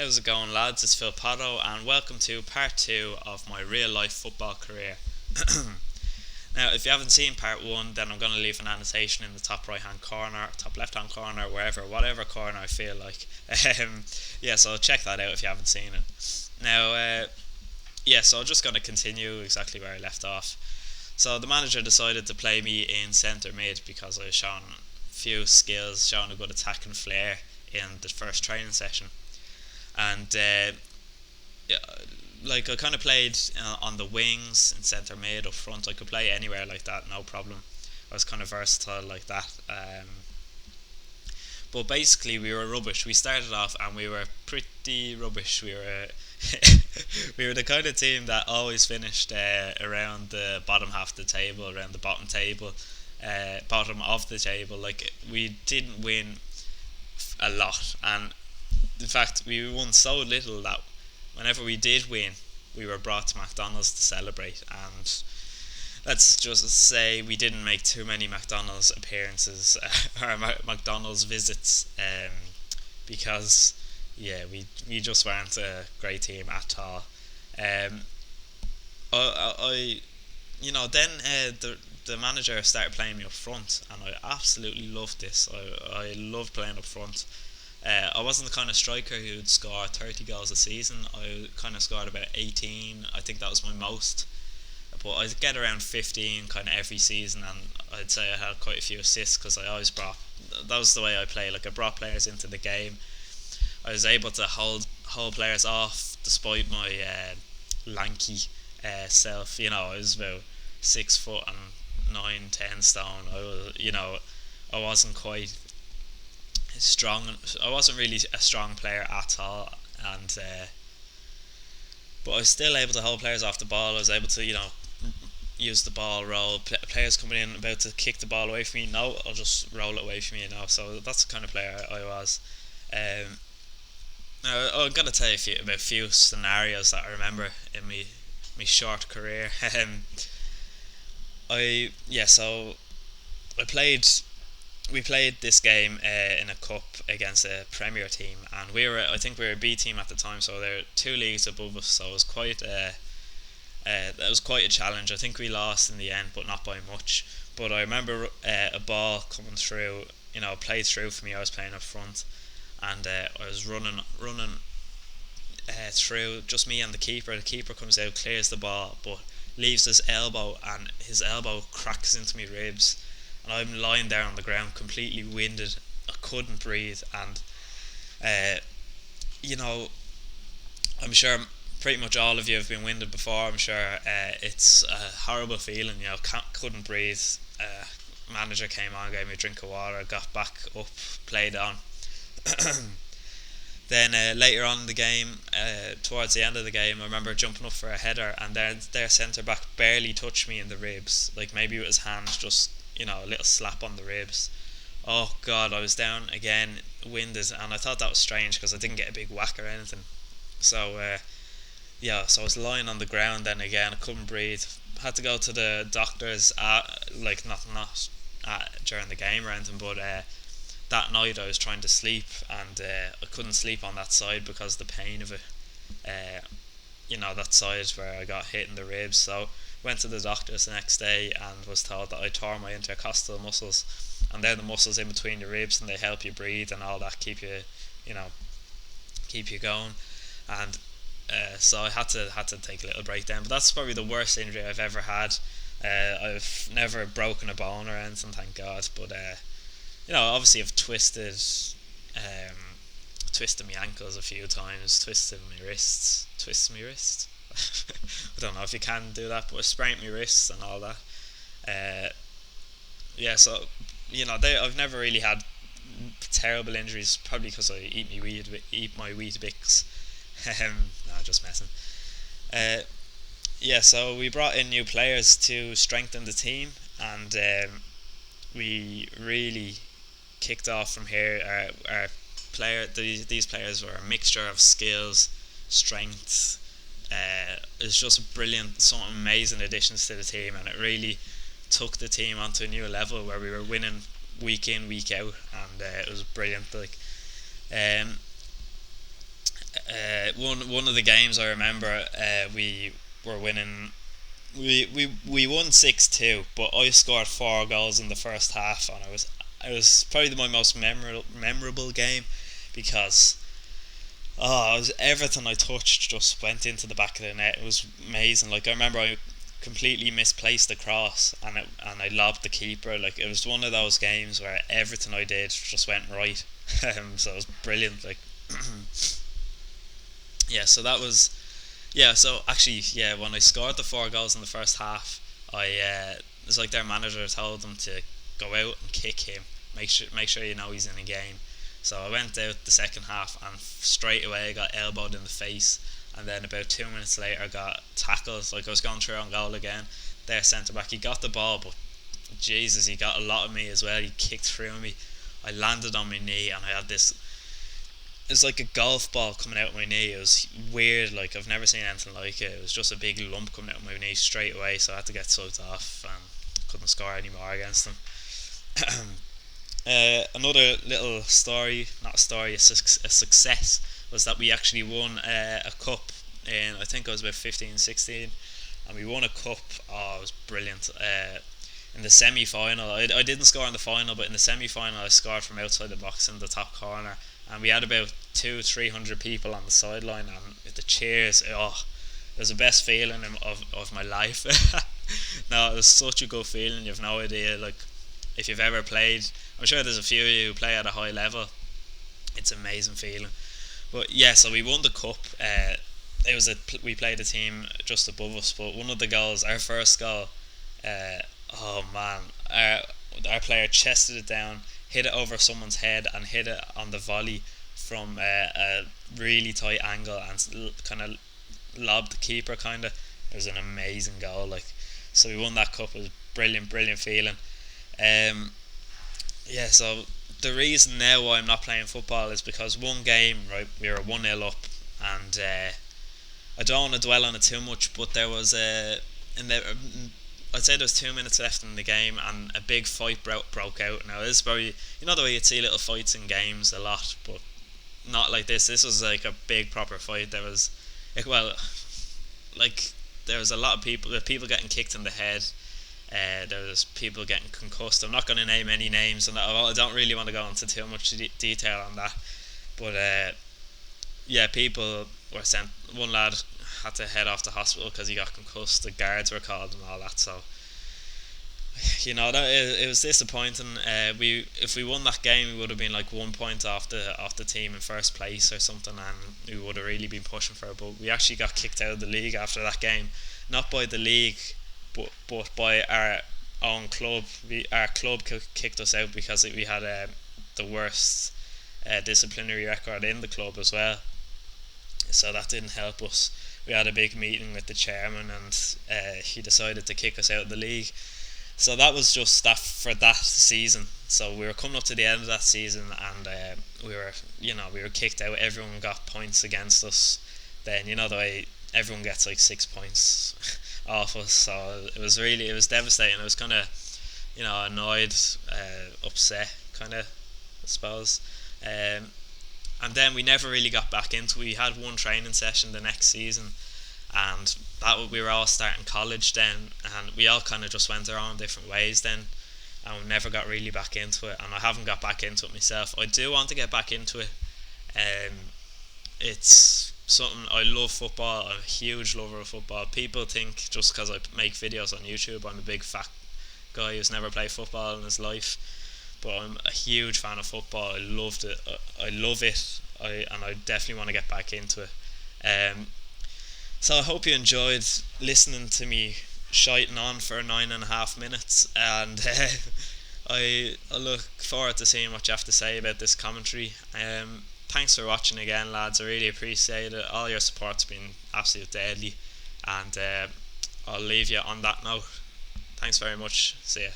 How's it going, lads? It's Phil Potto, and welcome to part two of my real life football career. Now, if you haven't seen part one, then I'm going to leave an annotation in the top right hand corner, top left hand corner, whatever corner I feel like. So check that out if you haven't seen it. Now, so I'm just going to continue exactly where I left off. So the manager decided to play me in centre mid because I was showing a few skills, showing a good attacking flair in the first training session. And like I kind of played on the wings in centre mid, up front. I could play anywhere like that, no problem. I was kind of versatile like that. But basically, we were rubbish. We started off and we were pretty rubbish. We were we were the kind of team that always finished around the bottom half of the table, around the bottom of the table. Like we didn't win a lot, and in fact, we won so little that whenever we did win, we were brought to McDonald's to celebrate. And let's just say we didn't make too many McDonald's appearances or McDonald's visits, because we just weren't a great team at all. Um, then the manager started playing me up front, and I absolutely loved this. I loved playing up front. I wasn't the kind of striker who would score 30 goals a season. I kind of scored about 18. I think that was my most. But I'd get around 15 kind of every season, and I'd say I had quite a few assists because I always brought. That was the way I play. Like I brought players into the game. I was able to hold players off despite my lanky self. I was about 6 foot and 9, 10 stone. I wasn't quite strong. I wasn't really a strong player at all, and but I was still able to hold players off the ball. I was able to use the ball roll. Players coming in about to kick the ball away from me, no, I'll just roll it away from me. So that's the kind of player I was. Now I'm gonna tell you about a few scenarios that I remember in me short career. So I played we played this game in a cup against a Premier team, and I think we were a B team at the time, so they're 2 leagues above us. So it was quite a challenge. I think we lost in the end, but not by much. But I remember a ball coming through, played through for me. I was playing up front, and I was running through, just me and the keeper. The keeper comes out, clears the ball, but leaves his elbow, and his elbow cracks into my ribs, and I'm lying there on the ground completely winded. I couldn't breathe, and I'm sure pretty much all of you have been winded before. I'm sure it's a horrible feeling. Couldn't breathe. Manager came on, gave me a drink of water, got back up, played on. Then later on in the game, towards the end of the game, I remember jumping up for a header, and their centre back barely touched me in the ribs. Like maybe with his hands, just a little slap on the ribs. Oh God, I was down again, winded, and I thought that was strange because I didn't get a big whack or anything. So so I was lying on the ground. Then again, I couldn't breathe. Had to go to the doctors. Not during the game or anything, but that night I was trying to sleep, and I couldn't sleep on that side because of the pain of it. That side where I got hit in the ribs. So went to the doctors the next day and was told that I tore my intercostal muscles, and they're the muscles in between your ribs, and they help you breathe and all that, keep you going. And so I had to take a little break then. But that's probably the worst injury I've ever had. I've never broken a bone or anything, thank God. But obviously I've twisted my ankles a few times, twisted my wrists. I don't know if you can do that, but I sprained my wrists and all that. I've never really had terrible injuries, probably because I eat my Weetabix. No, just messing. So we brought in new players to strengthen the team, and we really kicked off from here. These players were a mixture of skills, strength. It's just brilliant, some amazing additions to the team, and it really took the team onto a new level where we were winning week in, week out, and it was brilliant. One of the games I remember, we were winning. We won 6-2, but I scored 4 goals in the first half, and it was probably my most memorable game because everything I touched just went into the back of the net. It was amazing. Like I remember, I completely misplaced the cross, and I lobbed the keeper. Like it was one of those games where everything I did just went right. So it was brilliant. Like yeah, so that was yeah. So actually, yeah, when I scored the 4 goals in the first half, it was like their manager told them to go out and kick him. Make sure you know he's in a game. So I went out the second half and straight away I got elbowed in the face, and then about 2 minutes later I got tackled. Like I was going through on goal again. Their centre back, he got the ball, but Jesus, he got a lot of me as well. He kicked through me. I landed on my knee, and I had this. It was like a golf ball coming out of my knee. It was weird. Like I've never seen anything like it. It was just a big lump coming out of my knee straight away. So I had to get sucked off and couldn't score anymore against them. Another little story, not a story, a success, was that we actually won a cup in, I think I was about 15, 16, and we won a cup. Oh, it was brilliant. In the semi-final, I didn't score in the final, but in the semi-final I scored from outside the box in the top corner, and we had about 200-300 people on the sideline, and the cheers, it was the best feeling of my life. No, it was such a good feeling. You've no idea, like, if you've ever played, I'm sure there's a few of you who play at a high level. It's an amazing feeling. But yeah, so we won the cup. We played a team just above us, but one of the goals, our first goal, uh, oh man, our player chested it down, hit it over someone's head, and hit it on the volley from a really tight angle, and kind of lobbed the keeper. Kind of, it was an amazing goal. Like, so we won that cup. It was brilliant, brilliant feeling. Um, yeah, so the reason now why I'm not playing football is because one game, right, we were 1-0 up, and I don't want to dwell on it too much, but there was in the I'd say there was 2 minutes left in the game, and a big fight broke out. Now this is probably, you know, the way you'd see little fights in games a lot, but not like this. This was like a big proper fight. There was, well, like there was a lot of people getting kicked in the head. There was people getting concussed. I'm not going to name any names, and I don't really want to go into too much detail on that. But yeah, people were sent. One lad had to head off to hospital because he got concussed. The guards were called and all that. So that it was disappointing. If we won that game, we would have been like 1 point off the team in first place or something, and we would have really been pushing for it. But we actually got kicked out of the league after that game, not by the league, but by our own club. Our club kicked us out because we had the worst disciplinary record in the club as well. So that didn't help us. We had a big meeting with the chairman, and he decided to kick us out of the league. So that was just that for that season. So we were coming up to the end of that season, and we were kicked out. Everyone got points against us. Then the way everyone gets like 6 points off us. So it was devastating. I was kind of annoyed, upset, kind of, I suppose. And then we never really got back into it. We had one training session the next season, and we were all starting college then, and we all kind of just went our own different ways then, and we never got really back into it, and I haven't got back into it myself. I do want to get back into it. It's something, I love football. I'm a huge lover of football. People think just because I make videos on YouTube I'm a big fat guy who's never played football in his life, but I'm a huge fan of football. I loved it. I love it. And I definitely want to get back into it. So I hope you enjoyed listening to me shiting on for 9.5 minutes, and I look forward to seeing what you have to say about this commentary. Thanks for watching again, lads. I really appreciate it. All your support's been absolutely deadly, and I'll leave you on that note. Thanks very much. See ya.